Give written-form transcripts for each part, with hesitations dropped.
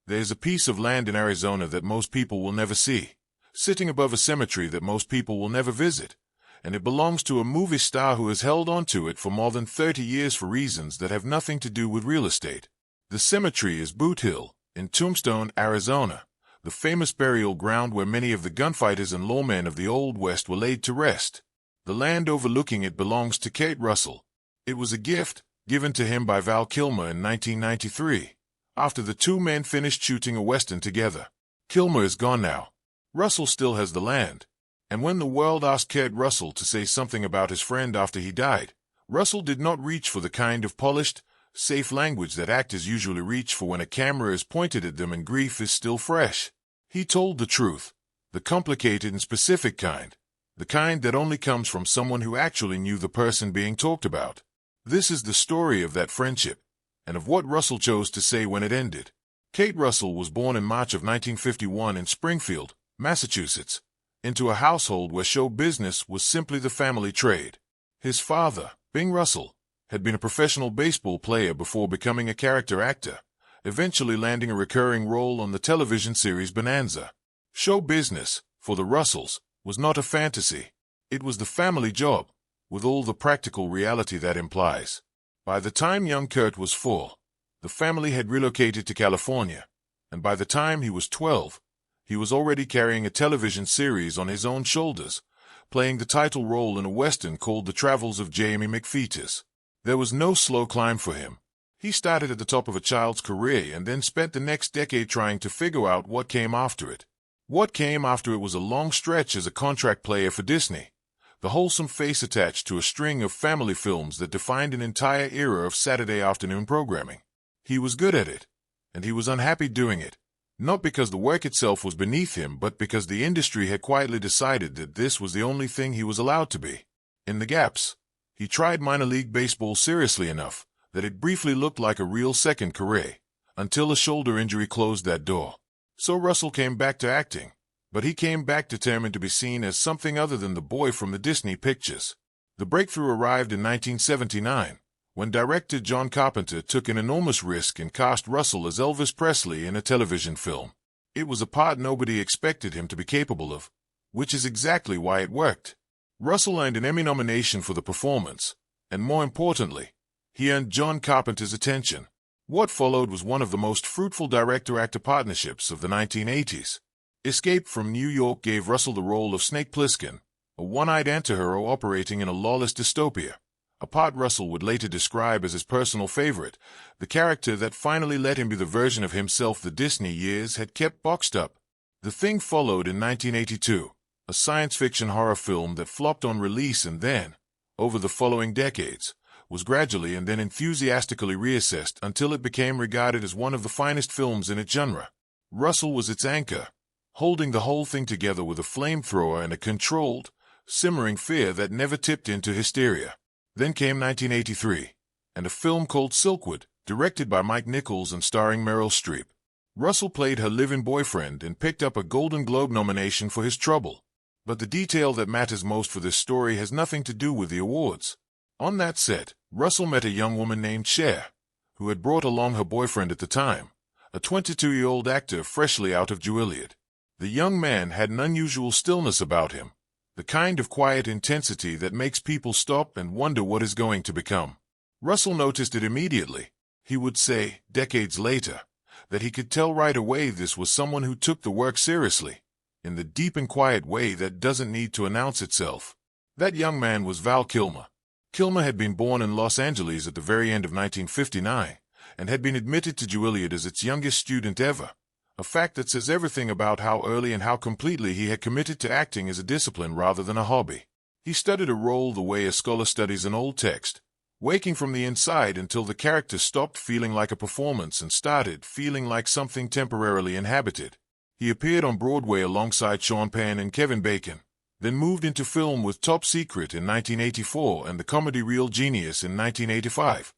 There's a piece of land in Arizona that most people will never see, sitting above a cemetery that most people will never visit, and it belongs to a movie star who has held on to it for more than 30 years for reasons that have nothing to do with real estate. The cemetery is Boot Hill, in Tombstone, Arizona, the famous burial ground where many of the gunfighters and lawmen of the Old West were laid to rest. The land overlooking it belongs to Kate Russell. It was a gift given to him by Val Kilmer in 1993, after the two men finished shooting a Western together. Kilmer is gone now. Russell still has the land. And when the world asked Kurt Russell to say something about his friend after he died, Russell did not reach for the kind of polished, safe language that actors usually reach for when a camera is pointed at them and grief is still fresh. He told the truth, the complicated and specific kind, the kind that only comes from someone who actually knew the person being talked about. This is the story of that friendship, and of what Russell chose to say when it ended. Kate Russell was born in March of 1951 in Springfield, Massachusetts, into a household where show business was simply the family trade. His father, Bing Russell, had been a professional baseball player before becoming a character actor, eventually landing a recurring role on the television series Bonanza. Show business, for the Russells, was not a fantasy. It was the family job, with all the practical reality that implies. By the time young Kurt was 4, the family had relocated to California, and by the time he was 12, he was already carrying a television series on his own shoulders, playing the title role in a Western called The Travels of Jamie McFeeters. There was no slow climb for him. He started at the top of a child's career and then spent the next decade trying to figure out what came after it. What came after it was a long stretch as a contract player for Disney, the wholesome face attached to a string of family films that defined an entire era of Saturday afternoon programming. He was good at it, and he was unhappy doing it, not because the work itself was beneath him, but because the industry had quietly decided that this was the only thing he was allowed to be. In the gaps, he tried minor league baseball seriously enough that it briefly looked like a real second career, until a shoulder injury closed that door. So Russell came back to acting, but he came back determined to be seen as something other than the boy from the Disney pictures. The breakthrough arrived in 1979, when director John Carpenter took an enormous risk and cast Russell as Elvis Presley in a television film. It was a part nobody expected him to be capable of, which is exactly why it worked. Russell earned an Emmy nomination for the performance, and more importantly, he earned John Carpenter's attention. What followed was one of the most fruitful director-actor partnerships of the 1980s. Escape from New York gave Russell the role of Snake Plissken, a one-eyed antihero operating in a lawless dystopia, a part Russell would later describe as his personal favorite, the character that finally let him be the version of himself the Disney years had kept boxed up. The Thing followed in 1982, a science fiction horror film that flopped on release and then, over the following decades, was gradually and then enthusiastically reassessed until it became regarded as one of the finest films in its genre. Russell was its anchor, holding the whole thing together with a flamethrower and a controlled, simmering fear that never tipped into hysteria. Then came 1983, and a film called Silkwood, directed by Mike Nichols and starring Meryl Streep. Russell played her live-in boyfriend and picked up a Golden Globe nomination for his trouble. But the detail that matters most for this story has nothing to do with the awards. On that set, Russell met a young woman named Cher, who had brought along her boyfriend at the time, a 22-year-old actor freshly out of Juilliard. The young man had an unusual stillness about him, the kind of quiet intensity that makes people stop and wonder what is going to become. Russell noticed it immediately. He would say, decades later, that he could tell right away this was someone who took the work seriously, in the deep and quiet way that doesn't need to announce itself. That young man was Val Kilmer. Kilmer had been born in Los Angeles at the very end of 1959, and had been admitted to Juilliard as its youngest student ever, a fact that says everything about how early and how completely he had committed to acting as a discipline rather than a hobby. He studied a role the way a scholar studies an old text, waking from the inside until the character stopped feeling like a performance and started feeling like something temporarily inhabited. He appeared on Broadway alongside Sean Penn and Kevin Bacon, then moved into film with Top Secret in 1984 and the comedy Real Genius in 1985,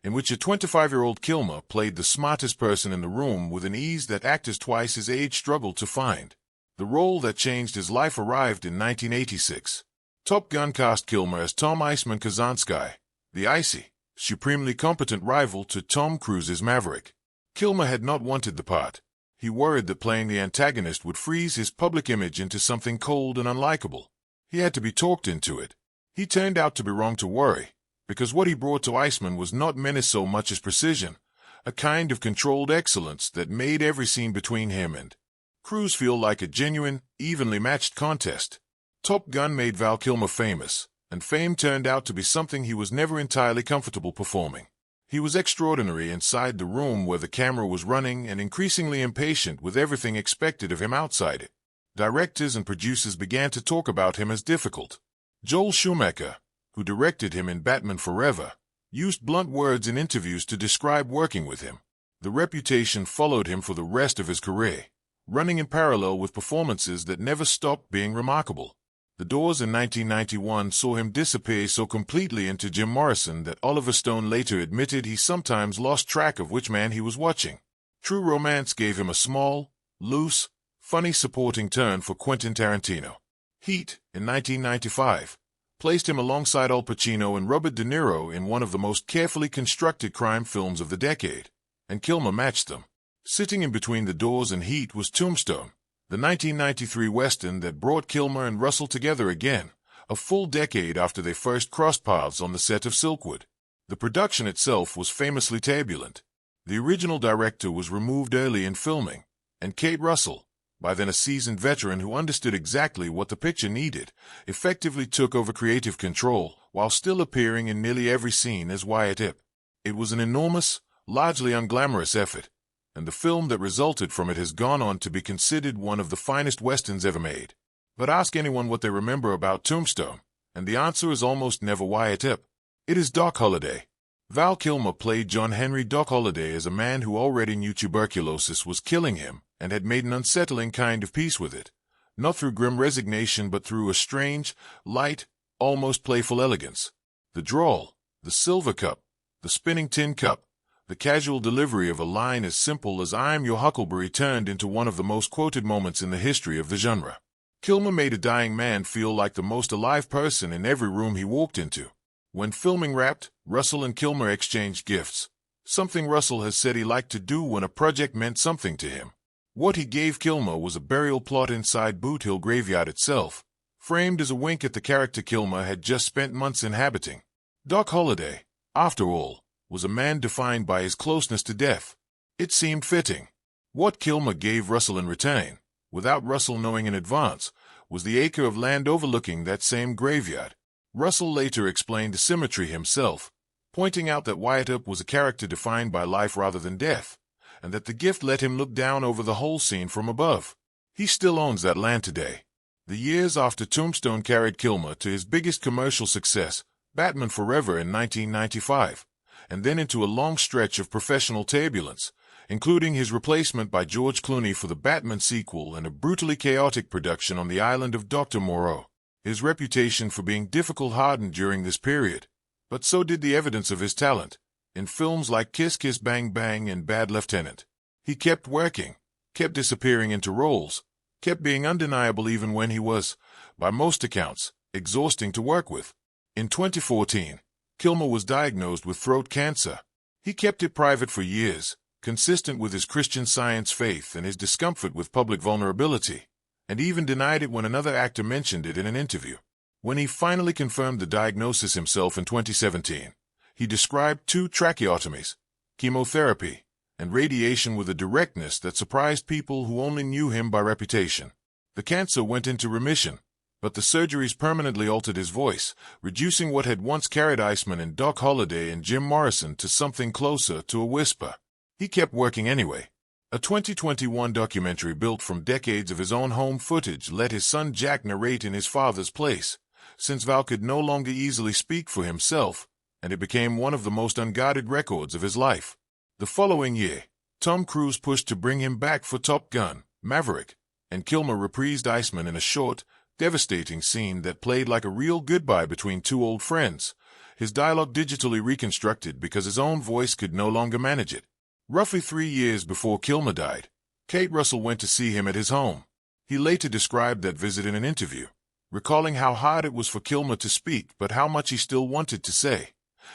in which a 25-year-old Kilmer played the smartest person in the room with an ease that actors twice his age struggled to find. The role that changed his life arrived in 1986. Top Gun cast Kilmer as Tom Iceman Kazansky, the icy, supremely competent rival to Tom Cruise's Maverick. Kilmer had not wanted the part. He worried that playing the antagonist would freeze his public image into something cold and unlikable. He had to be talked into it. He turned out to be wrong to worry, because what he brought to Iceman was not menace so much as precision, a kind of controlled excellence that made every scene between him and Cruise feel like a genuine, evenly matched contest. Top Gun made Val Kilmer famous, and fame turned out to be something he was never entirely comfortable performing. He was extraordinary inside the room where the camera was running and increasingly impatient with everything expected of him outside it. Directors and producers began to talk about him as difficult. Joel Schumacher, who directed him in Batman Forever, used blunt words in interviews to describe working with him. The reputation followed him for the rest of his career, running in parallel with performances that never stopped being remarkable. The Doors in 1991 saw him disappear so completely into Jim Morrison that Oliver Stone later admitted he sometimes lost track of which man he was watching. True Romance gave him a small, loose, funny supporting turn for Quentin Tarantino. Heat, in 1995, placed him alongside Al Pacino and Robert De Niro in one of the most carefully constructed crime films of the decade, and Kilmer matched them. Sitting in between The Doors and Heat was Tombstone, the 1993 Western that brought Kilmer and Russell together again, a full decade after they first crossed paths on the set of Silkwood. The production itself was famously turbulent. The original director was removed early in filming, and Kate Russell, by then a seasoned veteran who understood exactly what the picture needed, effectively took over creative control while still appearing in nearly every scene as Wyatt Earp. It was an enormous, largely unglamorous effort, and the film that resulted from it has gone on to be considered one of the finest westerns ever made. But ask anyone what they remember about Tombstone, and the answer is almost never Wyatt Earp. It is Doc Holliday. Val Kilmer played John Henry Doc Holliday as a man who already knew tuberculosis was killing him and had made an unsettling kind of peace with it, not through grim resignation but through a strange, light, almost playful elegance. The drawl, the silver cup, the spinning tin cup, the casual delivery of a line as simple as "I'm your Huckleberry" turned into one of the most quoted moments in the history of the genre. Kilmer made a dying man feel like the most alive person in every room he walked into. When filming wrapped, Russell and Kilmer exchanged gifts, something Russell has said he liked to do when a project meant something to him. What he gave Kilmer was a burial plot inside Boot Hill Graveyard itself, framed as a wink at the character Kilmer had just spent months inhabiting. Doc Holliday, after all, was a man defined by his closeness to death. It seemed fitting. What Kilmer gave Russell in return, without Russell knowing in advance, was the acre of land overlooking that same graveyard. Russell later explained the symmetry himself, pointing out that Wyatt Earp was a character defined by life rather than death, and that the gift let him look down over the whole scene from above. He still owns that land today. The years after Tombstone carried Kilmer to his biggest commercial success, Batman Forever in 1995, and then into a long stretch of professional turbulence, including his replacement by George Clooney for the Batman sequel and a brutally chaotic production on the island of Dr. Moreau. His reputation for being difficult hardened during this period, but so did the evidence of his talent, in films like Kiss Kiss Bang Bang and Bad Lieutenant. He kept working, kept disappearing into roles, kept being undeniable even when he was, by most accounts, exhausting to work with. In 2014, Kilmer was diagnosed with throat cancer. He kept it private for years, consistent with his Christian Science faith and his discomfort with public vulnerability, and even denied it when another actor mentioned it in an interview. When he finally confirmed the diagnosis himself in 2017, he described 2 tracheotomies, chemotherapy, and radiation with a directness that surprised people who only knew him by reputation. The cancer went into remission, but the surgeries permanently altered his voice, reducing what had once carried Iceman and Doc Holliday and Jim Morrison to something closer to a whisper. He kept working anyway. A 2021 documentary built from decades of his own home footage let his son Jack narrate in his father's place, since Val could no longer easily speak for himself, and it became one of the most unguarded records of his life. The following year, Tom Cruise pushed to bring him back for Top Gun, Maverick, and Kilmer reprised Iceman in a short, devastating scene that played like a real goodbye between 2 old friends, his dialogue digitally reconstructed because his own voice could no longer manage it. Roughly 3 years before Kilmer died, Kate Russell went to see him at his home. He later described that visit in an interview, recalling how hard it was for Kilmer to speak but how much he still wanted to say,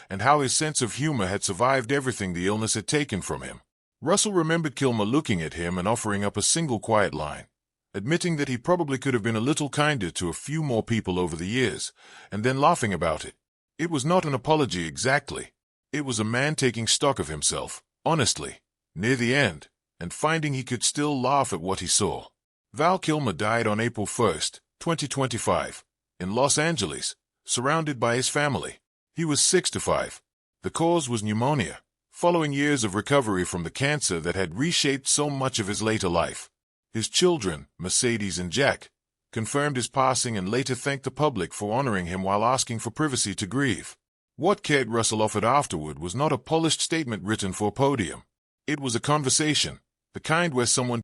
and how his sense of humor had survived everything the illness had taken from him. Russell remembered Kilmer looking at him and offering up a single quiet line, admitting that he probably could have been a little kinder to a few more people over the years, and then laughing about it. It was not an apology exactly. It was a man taking stock of himself, honestly, near the end, and finding he could still laugh at what he saw. Val Kilmer died on April 1, 2025, in Los Angeles, surrounded by his family. He was 65. The cause was pneumonia, following years of recovery from the cancer that had reshaped so much of his later life. His children, Mercedes and Jack, confirmed his passing and later thanked the public for honoring him while asking for privacy to grieve. What Kate Russell offered afterward was not a polished statement written for a podium. It was a conversation, the kind where someone